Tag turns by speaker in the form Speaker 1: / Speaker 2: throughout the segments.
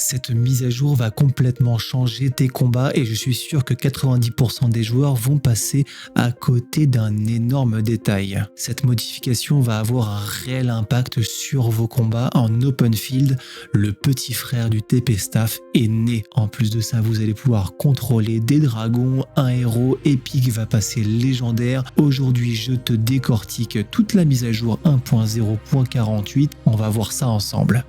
Speaker 1: Cette mise à jour va complètement changer tes combats et je suis sûr que 90% des joueurs vont passer à côté d'un énorme détail. Cette modification va avoir un réel impact sur vos combats en open field. Le petit frère du TP Staff est né. En plus de ça, vous allez pouvoir contrôler des dragons, un héros épique va passer légendaire. Aujourd'hui, je te décortique toute la mise à jour 1.0.48. On va voir ça ensemble.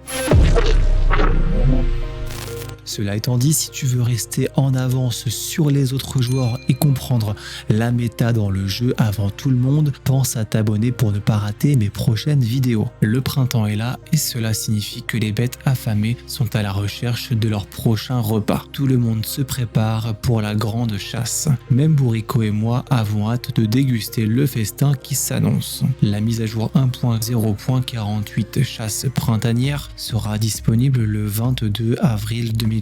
Speaker 1: Cela étant dit, si tu veux rester en avance sur les autres joueurs et comprendre la méta dans le jeu avant tout le monde, pense à t'abonner pour ne pas rater mes prochaines vidéos. Le printemps est là et cela signifie que les bêtes affamées sont à la recherche de leur prochain repas. Tout le monde se prépare pour la grande chasse. Même Bourrico et moi avons hâte de déguster le festin qui s'annonce. La mise à jour 1.0.48 chasse printanière sera disponible le 22 avril 2026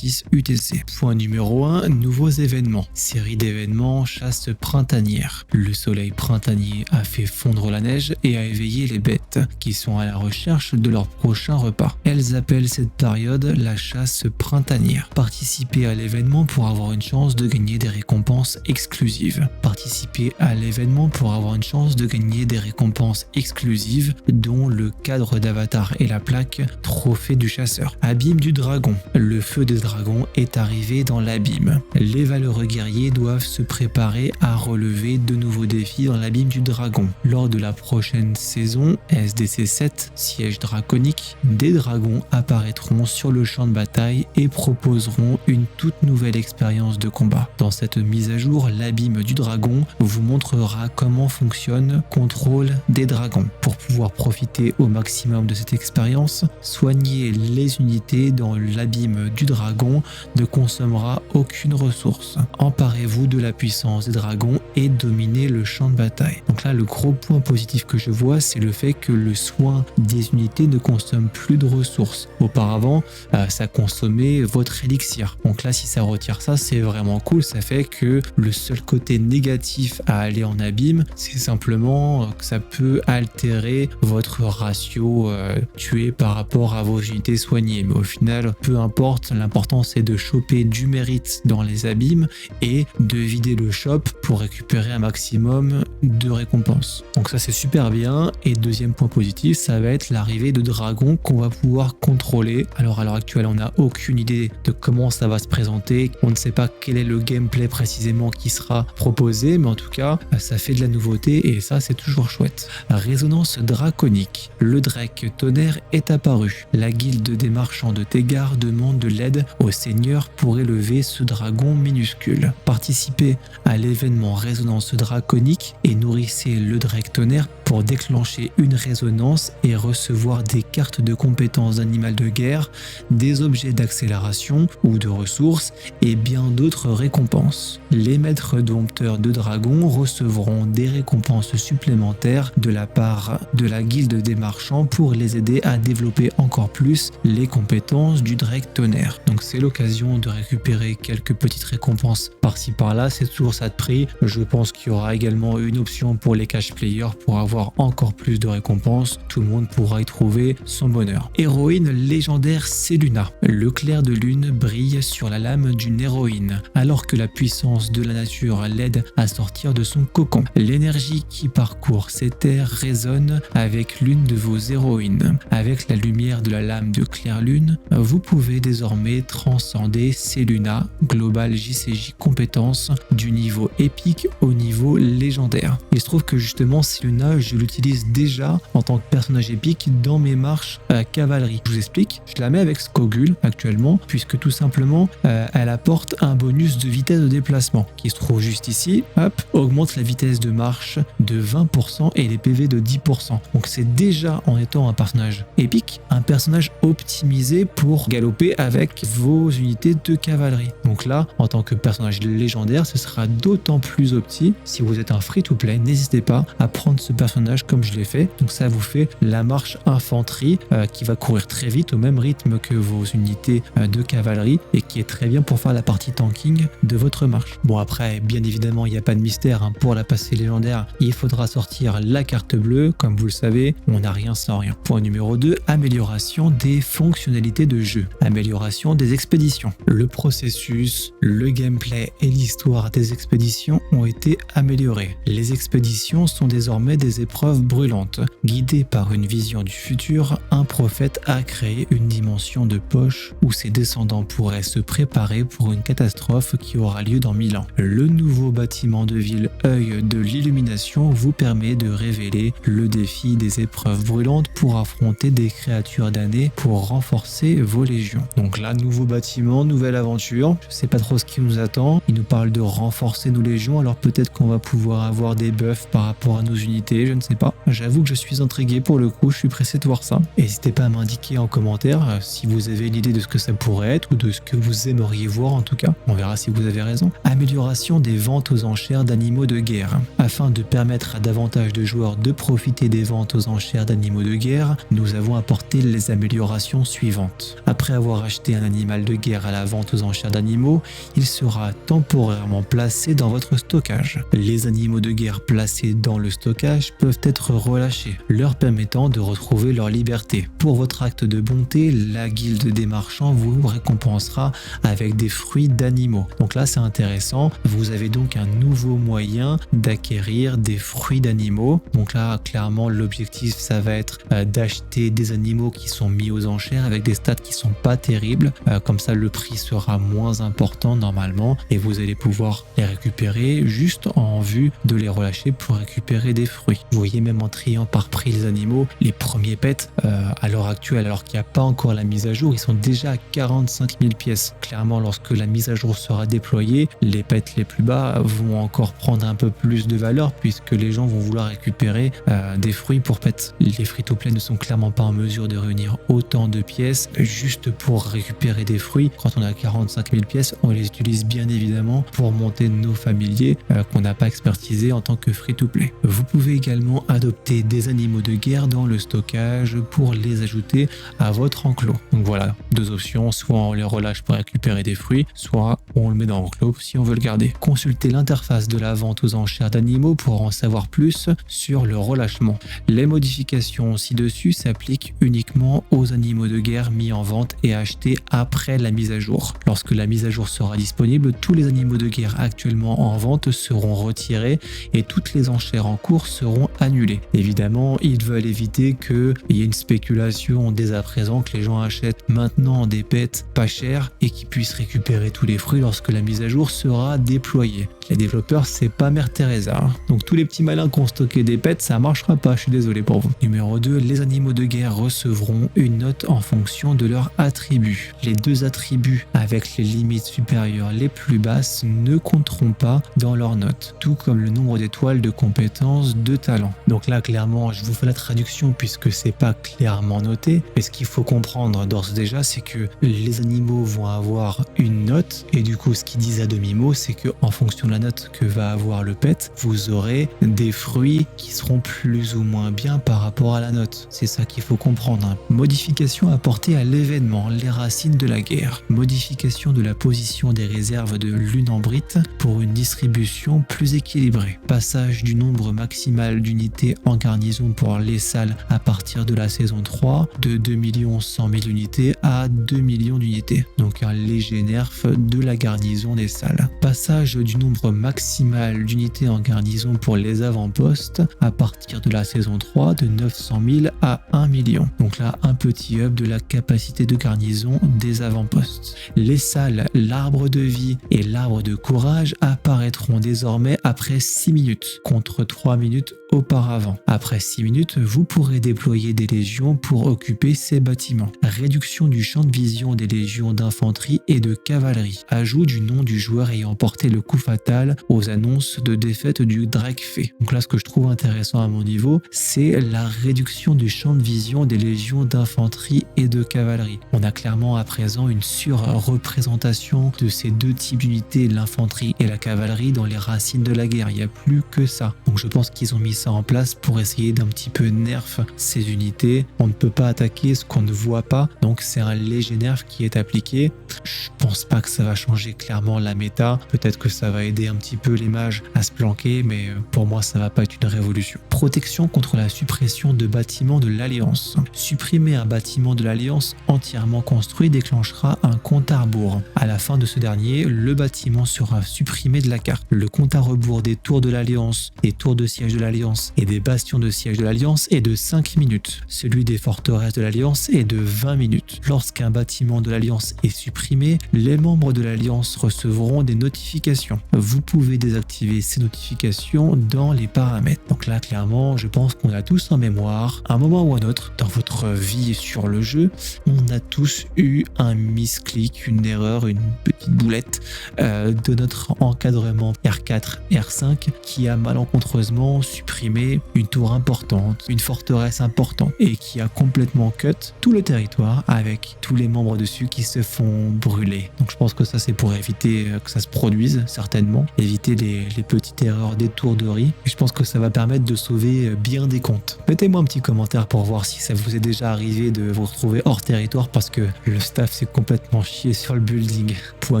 Speaker 1: UTC. Point numéro 1, nouveaux événements. Série d'événements chasse printanière. Le soleil printanier a fait fondre la neige et a éveillé les bêtes qui sont à la recherche de leur prochain repas. Elles appellent cette période la chasse printanière. Participez à l'événement pour avoir une chance de gagner des récompenses exclusives. Participez à l'événement pour avoir une chance de gagner des récompenses exclusives dont le cadre d'avatar et la plaque trophée du chasseur. Abîme du dragon. Le feu des dragons est arrivé dans l'abîme. Les valeureux guerriers doivent se préparer à relever de nouveaux défis dans l'abîme du dragon. Lors de la prochaine saison SDC 7, siège draconique, des dragons apparaîtront sur le champ de bataille et proposeront une toute nouvelle expérience de combat. Dans cette mise à jour, l'abîme du dragon vous montrera comment fonctionne contrôle des dragons. Pour pouvoir profiter au maximum de cette expérience, soignez les unités dans l'abîme du dragon ne consommera aucune ressource. Emparez-vous de la puissance des dragons et dominez le champ de bataille. Donc là, le gros point positif que je vois, c'est le fait que le soin des unités ne consomme plus de ressources. Auparavant, ça consommait votre élixir. Donc là, si ça retire ça, c'est vraiment cool. Ça fait que le seul côté négatif à aller en abîme, c'est simplement que ça peut altérer votre ratio tué par rapport à vos unités soignées. Mais au final, peu importe, l'important c'est de choper du mérite dans les abîmes et de vider le shop pour récupérer un maximum de récompenses. Donc ça c'est super bien. Et deuxième point positif, ça va être l'arrivée de dragons qu'on va pouvoir contrôler. Alors à l'heure actuelle, on n'a aucune idée de comment ça va se présenter. On ne sait pas quel est le gameplay précisément qui sera proposé, mais en tout cas, ça fait de la nouveauté et ça c'est toujours chouette. Résonance draconique. Le Drake tonnerre est apparu. La guilde des marchands de Tegar demande de l'aide au seigneur pour élever ce dragon minuscule. Participez à l'événement Résonance draconique et nourrissez le Drake tonnerre pour déclencher une résonance et recevoir des cartes de compétences d'animal de guerre, des objets d'accélération ou de ressources et bien d'autres récompenses. Les maîtres dompteurs de dragons recevront des récompenses supplémentaires de la part de la guilde des marchands pour les aider à développer encore plus les compétences du Drake tonnerre. Donc c'est l'occasion de récupérer quelques petites récompenses par-ci par-là, c'est toujours ça de prix. Je pense qu'il y aura également une option pour les cash players pour avoir encore plus de récompenses. Tout le monde pourra y trouver son bonheur. Héroïne légendaire Seluna. Le clair de lune brille sur la lame d'une héroïne, alors que la puissance de la nature l'aide à sortir de son cocon. L'énergie qui parcourt ces terres résonne avec l'une de vos héroïnes. Avec la lumière de la lame de clair lune, vous pouvez désormais transcender Seluna, global JCJ compétences du niveau épique au niveau légendaire. Il se trouve que justement Seluna, je l'utilise déjà en tant que personnage épique dans mes marches cavalerie. Je vous explique, je la mets avec Skogul actuellement, puisque tout simplement elle apporte un bonus de vitesse de déplacement qui se trouve juste ici. Hop, augmente la vitesse de marche de 20% et les PV de 10%. Donc c'est déjà, en étant un personnage épique, un personnage optimisé pour galoper avec vos unités de cavalerie. Donc là, en tant que personnage légendaire, ce sera d'autant plus opti. Si vous êtes un free-to-play, n'hésitez pas à prendre ce personnage personnage comme je l'ai fait. Donc ça vous fait la marche infanterie qui va courir très vite au même rythme que vos unités de cavalerie et qui est très bien pour faire la partie tanking de votre marche. Bon après, bien évidemment, il n'y a pas de mystère, hein. Pour la passer légendaire, il faudra sortir la carte bleue. Comme vous le savez, on n'a rien sans rien. Point numéro 2, amélioration des fonctionnalités de jeu. Amélioration des expéditions. Le processus, le gameplay et l'histoire des expéditions ont été améliorés. Les expéditions sont désormais des épreuves brûlantes. Guidé par une vision du futur, un prophète a créé une dimension de poche où ses descendants pourraient se préparer pour une catastrophe qui aura lieu dans 1000 ans. Le nouveau bâtiment de ville œil de l'illumination vous permet de révéler le défi des épreuves brûlantes pour affronter des créatures damnées pour renforcer vos légions. Donc là, nouveau bâtiment, nouvelle aventure. Je sais pas trop ce qui nous attend. Il nous parle de renforcer nos légions, alors peut-être qu'on va pouvoir avoir des buffs par rapport à nos unités, je ne sais pas. J'avoue que je suis intrigué pour le coup, je suis pressé de voir ça. N'hésitez pas à m'indiquer en commentaire si vous avez une idée de ce que ça pourrait être ou de ce que vous aimeriez voir en tout cas. On verra si vous avez raison. Amélioration des ventes aux enchères d'animaux de guerre. Afin de permettre à davantage de joueurs de profiter des ventes aux enchères d'animaux de guerre, nous avons apporté les améliorations suivantes. Après avoir acheté un animal de guerre à la vente aux enchères d'animaux, il sera temporairement placé dans votre stockage. Les animaux de guerre placés dans le stockage peuvent être relâchés, leur permettant de retrouver leur liberté. Pour votre acte de bonté, la guilde des marchands vous récompensera avec des fruits d'animaux. Donc là, c'est intéressant. Vous avez donc un nouveau moyen d'acquérir des fruits d'animaux. Donc là, clairement, l'objectif, ça va être d'acheter des animaux qui sont mis aux enchères avec des stats qui sont pas terribles. Comme ça, le prix sera moins important normalement et vous allez pouvoir les récupérer juste en vue de les relâcher pour récupérer des fruits. Vous voyez, même en triant par prix les animaux, les premiers pets à l'heure actuelle, alors qu'il n'y a pas encore la mise à jour, ils sont déjà à 45 000 pièces. Clairement, lorsque la mise à jour sera déployée, les pets les plus bas vont encore prendre un peu plus de valeur puisque les gens vont vouloir récupérer des fruits pour pets. Les free-to-play ne sont clairement pas en mesure de réunir autant de pièces juste pour récupérer des fruits. Quand on a 45 000 pièces, on les utilise bien évidemment pour monter nos familiers qu'on n'a pas expertisés en tant que free-to-play. Vous pouvez également adopter des animaux de guerre dans le stockage pour les ajouter à votre enclos. Donc voilà, deux options, soit on les relâche pour récupérer des fruits, soit on le met dans l'enclos si on veut le garder. Consultez l'interface de la vente aux enchères d'animaux pour en savoir plus sur le relâchement. Les modifications ci-dessus s'appliquent uniquement aux animaux de guerre mis en vente et achetés après la mise à jour. Lorsque la mise à jour sera disponible, tous les animaux de guerre actuellement en vente seront retirés et toutes les enchères en cours seront annulées. Évidemment, ils veulent éviter qu'il y ait une spéculation dès à présent, que les gens achètent maintenant des pets pas chers et qu'ils puissent récupérer tous les fruits lorsque la mise à jour sera déployée. Les développeurs, c'est pas Mère Teresa. Donc tous les petits malins qui ont stocké des pets, ça marchera pas, je suis désolé pour vous. Numéro 2, les animaux de guerre recevront une note en fonction de leurs attributs. Les deux attributs avec les limites supérieures les plus basses ne compteront pas dans leur note, tout comme le nombre d'étoiles de compétences de talent. Donc là, clairement, je vous fais la traduction puisque c'est pas clairement noté, mais ce qu'il faut comprendre d'ores et déjà, c'est que les animaux vont avoir une note et du coup, ce qu'ils disent à demi-mot, c'est que en fonction de la note que va avoir le pet, vous aurez des fruits qui seront plus ou moins bien par rapport à la note. C'est ça qu'il faut comprendre. Hein. Modification apportée à l'événement, les racines de la guerre. Modification de la position des réserves de Lunambrite pour une distribution plus équilibrée. Passage du nombre maximal d'unités en garnison pour les salles à partir de la saison 3 de 2 100 000 unités à 2 millions d'unités. Donc un léger nerf de la garnison des salles. Passage du nombre maximal d'unités en garnison pour les avant-postes à partir de la saison 3 de 900 000 à 1 million. Donc là, un petit up de la capacité de garnison des avant-postes. Les salles, l'arbre de vie et l'arbre de courage apparaîtront désormais après 6 minutes contre 3 minutes auparavant. Après 6 minutes, vous pourrez déployer des légions pour occuper ces bâtiments. Réduction du champ de vision des légions d'infanterie et de cavalerie. Ajout du nom du joueur ayant porté le coup fatal aux annonces de défaite du Drakefeh. Donc là, ce que je trouve intéressant à mon niveau, c'est la réduction du champ de vision des légions d'infanterie et de cavalerie. On a clairement à présent une surreprésentation de ces deux types d'unités, l'infanterie et la cavalerie, dans les racines de la guerre. Il n'y a plus que ça. Donc je pense qu'ils ont mis ça en place pour essayer d'un petit peu nerf ces unités. On ne peut pas attaquer ce qu'on ne voit pas, donc c'est un léger nerf qui est appliqué. Je pense pas que ça va changer clairement la méta. Peut-être que ça va aider un petit peu les mages à se planquer, mais pour moi ça va pas être une révolution. Protection contre la suppression de bâtiments de l'Alliance. Supprimer un bâtiment de l'Alliance entièrement construit déclenchera un compte à rebours. À la fin de ce dernier, le bâtiment sera supprimé de la carte. Le compte à rebours des tours de l'Alliance, des tours de siège de l'Alliance et des bastions de siège de l'Alliance est de 5 minutes. Celui des forteresses de l'Alliance est de 20 minutes. Lorsqu'un bâtiment de l'Alliance est supprimé, les membres de l'Alliance recevront des notifications. Vous pouvez désactiver ces notifications dans les paramètres. Donc là, clairement, je pense qu'on a tous en mémoire, à un moment ou un autre, dans votre vie sur le jeu, on a tous eu un misclick, une erreur, une petite boulette de notre encadrement R4, R5 qui a malencontreusement supprimé une tour importante, une forteresse importante et qui a complètement cut tout le territoire avec tous les membres dessus qui se font brûler. Donc je pense que ça c'est pour éviter que ça se produise certainement, éviter les petites erreurs d'étourderie et je pense que ça va permettre de sauver bien des comptes. Mettez-moi un petit commentaire pour voir si ça vous est déjà arrivé de vous retrouver hors territoire parce que le staff s'est complètement chié sur le building. Point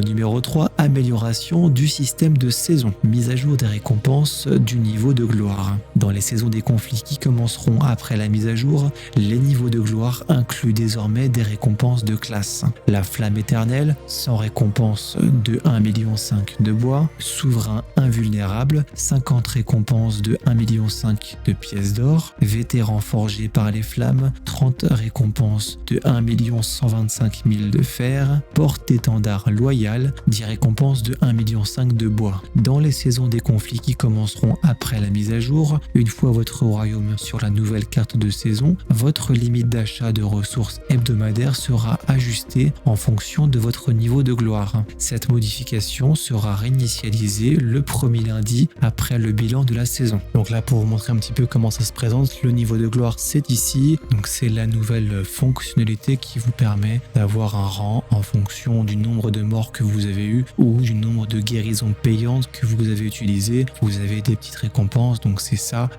Speaker 1: numéro 3, amélioration du système de saison. Mise à jour des récompenses du niveau de gloire. Dans les saisons des conflits qui commenceront après la mise à jour, les niveaux de gloire incluent désormais des récompenses de classe. La flamme éternelle, sans récompense de 1,5 million de bois, souverain invulnérable, 50 récompenses de 1,5 million de pièces d'or, vétéran forgé par les flammes, 30 récompenses de 1,125 million de fer, porte-étendard loyal, 10 récompenses de 1,5 million de bois. Dans les saisons des conflits qui commenceront après la mise à jour, une fois votre royaume sur la nouvelle carte de saison, votre limite d'achat de ressources hebdomadaires sera ajustée en fonction de votre niveau de gloire. Cette modification sera réinitialisée le premier lundi après le bilan de la saison. Donc là, pour vous montrer un petit peu comment ça se présente, le niveau de gloire c'est ici. Donc c'est la nouvelle fonctionnalité qui vous permet d'avoir un rang en fonction du nombre de morts que vous avez eu ou du nombre de guérisons payantes que vous avez utilisées. Vous avez des petites récompenses, donc c'est ça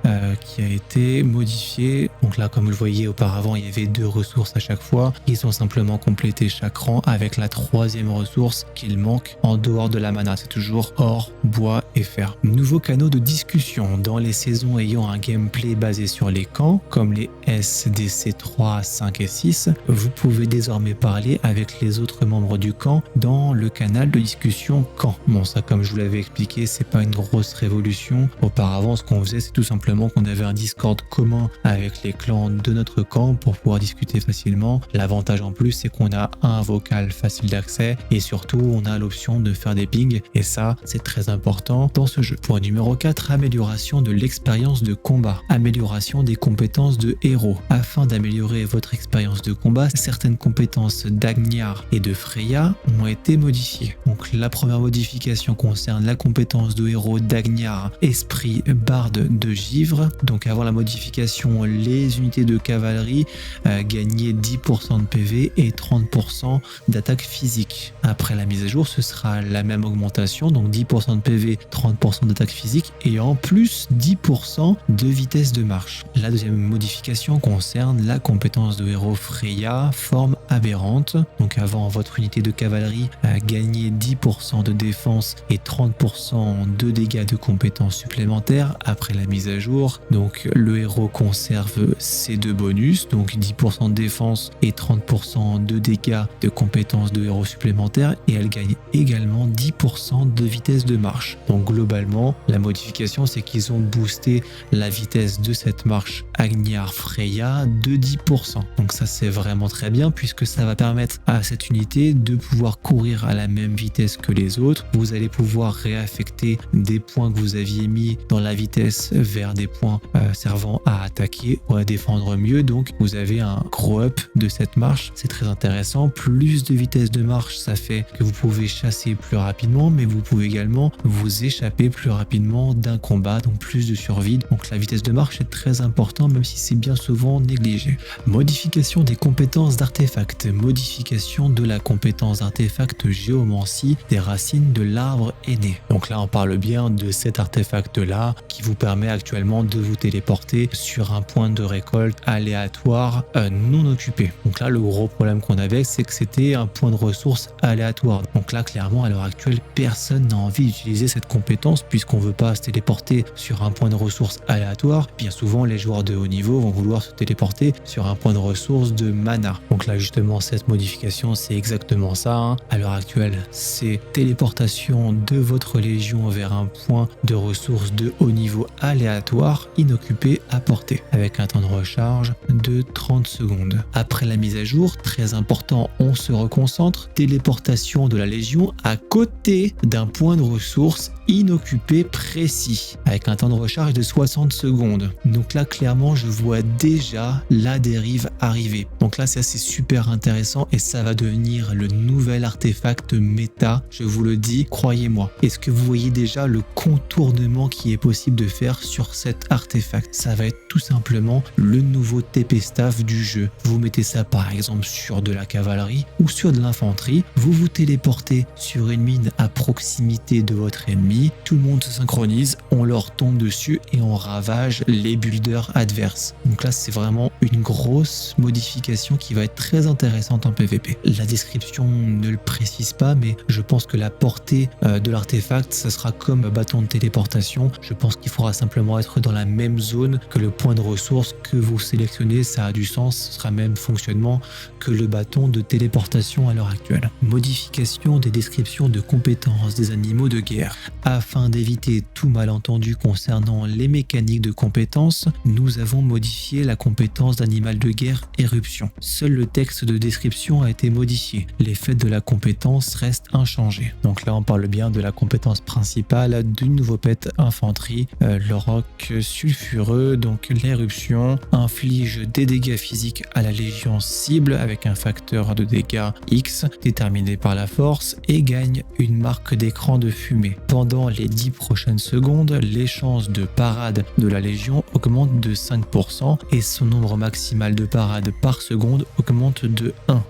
Speaker 1: qui a été modifié. Donc là, comme vous le voyez auparavant, il y avait 2 ressources à chaque fois. Ils ont simplement complété chaque rang avec la 3e ressource qu'il manque en dehors de la mana. C'est toujours or, bois et fer. Nouveau canaux de discussion. Dans les saisons ayant un gameplay basé sur les camps, comme les SDC 3, 5 et 6, vous pouvez désormais parler avec les autres membres du camp dans le canal de discussion camp. Bon, ça, comme je vous l'avais expliqué, c'est pas une grosse révolution. Auparavant, ce qu'on faisait, c'est tout simplement qu'on avait un Discord commun avec les clans de notre camp pour pouvoir discuter facilement. L'avantage en plus, c'est qu'on a un vocal facile d'accès et surtout, on a l'option de faire des pings et ça, c'est très important dans ce jeu. Point numéro 4, amélioration de l'expérience de combat. Amélioration des compétences de héros. Afin d'améliorer votre expérience de combat, certaines compétences d'Agniar et de Freya ont été modifiées. Donc la première modification concerne la compétence de héros d'Agniar, esprit barde de givre. Donc avant la modification, les unités de cavalerie gagnaient 10% de PV et 30% d'attaque physique. Après la mise à jour, ce sera la même augmentation, donc 10% de PV, 30% d'attaque physique et en plus 10% de vitesse de marche. La deuxième modification concerne la compétence de héros Freya, forme aberrante. Donc avant, votre unité de cavalerie a gagné 10% de défense et 30% de dégâts de compétences supplémentaires après la mise à jour. Donc le héros conserve ces 2 bonus, donc 10% de défense et 30% de dégâts de compétences de héros supplémentaires et elle gagne également 10% de vitesse de marche. Donc globalement, la modification c'est qu'ils ont boosté la vitesse de cette marche Agniar Freya de 10%. Donc ça c'est vraiment très bien puisque ça va permettre à cette unité de pouvoir courir à la même vitesse que les autres. Vous allez pouvoir réaffecter des points que vous aviez mis dans la vitesse vers des points servant à attaquer ou à défendre mieux. Donc vous avez un gros up de cette marche. C'est très intéressant. Plus de vitesse de marche, ça fait que vous pouvez chasser plus rapidement, mais vous pouvez également vous échapper plus rapidement d'un combat, donc plus de survie. Donc la vitesse de marche est très importante, même si c'est bien souvent négligé. Modification des compétences d'artefacts. Modification de la compétence d'artefact géomancie des racines de l'arbre aîné. Donc là, on parle bien de cet artefact-là qui vous permet actuellement de vous téléporter sur un point de récolte aléatoire non occupé. Donc là, le gros problème qu'on avait, c'est que c'était un point de ressources aléatoire. Donc là, clairement, à l'heure actuelle, personne n'a envie d'utiliser cette compétence puisqu'on ne veut pas se téléporter sur un point de ressources aléatoire. Bien souvent, les joueurs de haut niveau vont vouloir se téléporter sur un point de ressources de mana. Donc là, justement, cette modification, c'est exactement ça. À l'heure actuelle, c'est téléportation de votre légion vers un point de ressources de haut niveau aléatoire inoccupé à portée avec un temps de recharge de 30 secondes. Après la mise à jour, très important, on se reconcentre, téléportation de la légion à côté d'un point de ressources inoccupé précis avec un temps de recharge de 60 secondes. Donc là, clairement, je vois déjà la dérive arriver. Donc là, ça, c'est super intéressant et ça va devenir le nouvel artefact méta, je vous le dis, croyez-moi. Est-ce que vous voyez déjà le contournement qui est possible de faire sur cet artefact? Ça va être tout simplement le nouveau TP staff du jeu. Vous mettez ça par exemple sur de la cavalerie ou sur de l'infanterie, vous vous téléportez sur une mine à proximité de votre ennemi, tout le monde se synchronise, on leur tombe dessus et on ravage les builders adverses. Donc là, c'est vraiment une grosse modification qui va être très intéressante en PvP. La description ne le précise pas, mais je pense que la portée de l'artefact, ça sera comme bâton de téléportation. Je pense qu'il faudra simplement être dans la même zone que le point de ressources que vous sélectionnez. Ça a du sens, ce sera même fonctionnement que le bâton de téléportation à l'heure actuelle. Modification des descriptions de compétences des animaux de guerre. Afin d'éviter tout malentendu concernant les mécaniques de compétences, nous avons modifié la compétence d'animal de guerre éruption. Seul le texte de description a été modifié. L'effet de la compétence reste inchangé. Donc là, on parle bien de la compétence principale du nouveau pet infanterie, le roc sulfureux. Donc l'éruption inflige des dégâts physiques à la légion cible avec un facteur de dégâts X déterminé par la force et gagne une marque d'écran de fumée. Pendant les 10 prochaines secondes, les chances de parade de la légion augmentent de 5% et son nombre maximal de parades par seconde augmente de 1.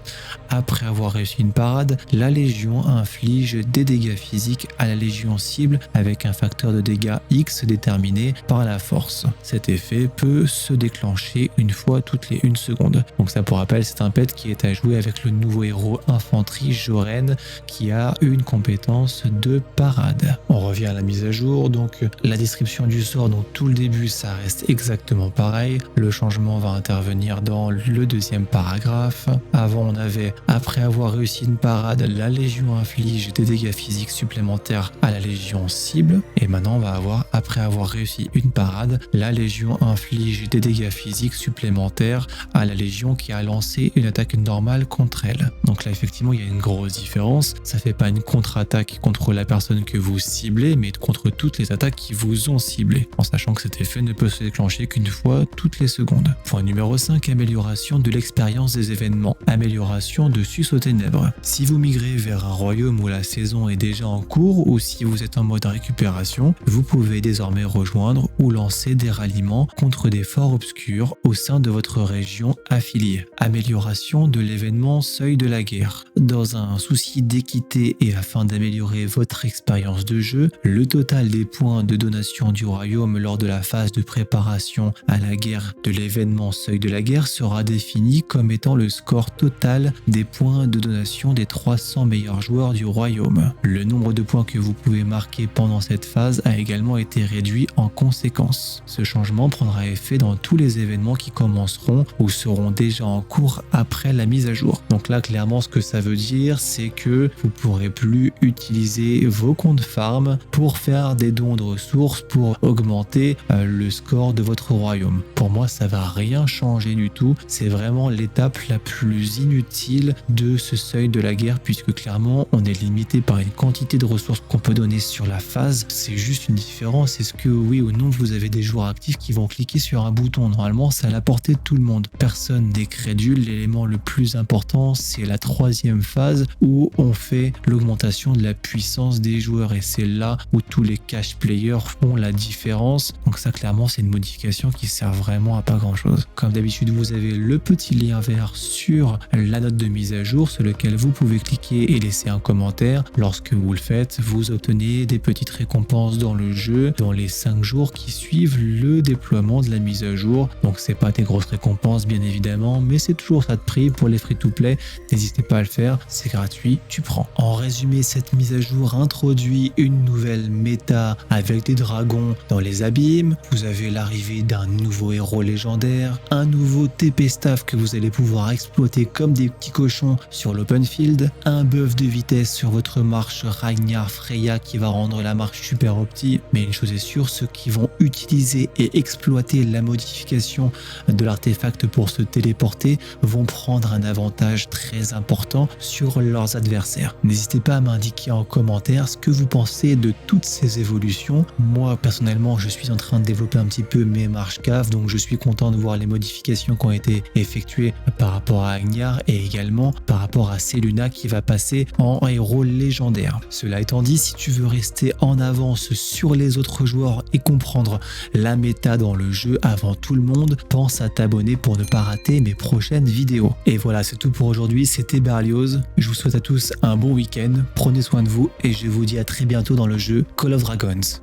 Speaker 1: Après avoir réussi une parade, la légion inflige des dégâts physiques à la légion cible avec un facteur de dégâts X déterminé par la force. Cet effet peut se déclencher une fois toutes les 1 seconde. Donc ça, pour rappel, c'est un pet qui est à jouer avec le nouveau héros infanterie Joren qui a une compétence de parade. On revient à la mise à jour, donc la description du sort, donc tout le début, ça reste exactement pareil. Le changement va intervenir dans le deuxième paragraphe. Avant, on avait après avoir réussi une parade, la légion inflige des dégâts physiques supplémentaires à la légion cible. Et maintenant, on va avoir après avoir réussi une parade, la légion inflige des dégâts physiques supplémentaires à la légion qui a lancé une attaque normale contre elle. Donc là, effectivement, il y a une grosse différence. Ça fait pas une contre-attaque contre la personne que vous ciblez, mais contre toutes les attaques qui vous ont ciblé, en sachant que cet effet ne peut se déclencher qu'une fois toutes les secondes. Point numéro 5, amélioration de l'expérience des événements. Amélioration de Sus aux ténèbres. Si vous migrez vers un royaume où la saison est déjà en cours ou si vous êtes en mode récupération, vous pouvez désormais rejoindre ou lancer des ralliements contre des forts obscurs au sein de votre région affiliée. Amélioration de l'événement Seuil de la guerre. Dans un souci d'équité et afin d'améliorer votre expérience de jeu, le total des points de donation du royaume lors de la phase de préparation à la guerre de l'événement Seuil de la guerre sera défini comme étant le score total des points de donation des 300 meilleurs joueurs du royaume. Le nombre de points que vous pouvez marquer pendant cette phase a également été réduit en conséquence. Ce changement prendra effet dans tous les événements qui commenceront ou seront déjà en cours après la mise à jour. Donc là, clairement, ce que ça veut dire, c'est que vous pourrez plus utiliser vos comptes farm pour faire des dons de ressources pour augmenter le score de votre royaume. Pour moi, ça va rien changer du tout. C'est vraiment l'étape la plus inutile de ce seuil de la guerre puisque clairement, on est limité par une quantité de ressources qu'on peut donner sur la phase. C'est juste une différence. Est-ce que oui ou non, vous avez des joueurs actifs qui vont cliquer cliquer sur un bouton. Normalement, c'est à la portée de tout le monde. Personne n'est crédule. L'élément le plus important, c'est la troisième phase où on fait l'augmentation de la puissance des joueurs. Et c'est là où tous les cash players font la différence. Donc ça, clairement, c'est une modification qui sert vraiment à pas grand-chose. Comme d'habitude, vous avez le petit lien vert sur la note de mise à jour sur lequel vous pouvez cliquer et laisser un commentaire. Lorsque vous le faites, vous obtenez des petites récompenses dans le jeu dans les 5 jours qui suivent le déploiement de la mise à jour. Donc c'est pas des grosses récompenses bien évidemment, mais c'est toujours ça de prix pour les free-to-play. N'hésitez pas à le faire, c'est gratuit, tu prends. En résumé, cette mise à jour introduit une nouvelle méta avec des dragons dans les abîmes. Vous avez l'arrivée d'un nouveau héros légendaire, un nouveau TP staff que vous allez pouvoir exploiter comme des petits cochons sur l'open field, un buff de vitesse sur votre marche Ragnar Freya qui va rendre la marche super opti. Mais une chose est sûre, ceux qui vont utiliser et exploiter la modification de l'artefact pour se téléporter vont prendre un avantage très important sur leurs adversaires. N'hésitez pas à m'indiquer en commentaire ce que vous pensez de toutes ces évolutions. Moi personnellement, je suis en train de développer un petit peu mes marches cave, donc je suis content de voir les modifications qui ont été effectuées par rapport à Ragnar et également par rapport à Seluna qui va passer en héros légendaire. Cela étant dit, si tu veux rester en avance sur les autres joueurs et comprendre la méta dans le jeu avant tout le monde, pense à t'abonner pour ne pas rater mes prochaines vidéos. Et voilà, c'est tout pour aujourd'hui, c'était Berlioz. Je vous souhaite à tous un bon week-end, prenez soin de vous et je vous dis à très bientôt dans le jeu Call of Dragons.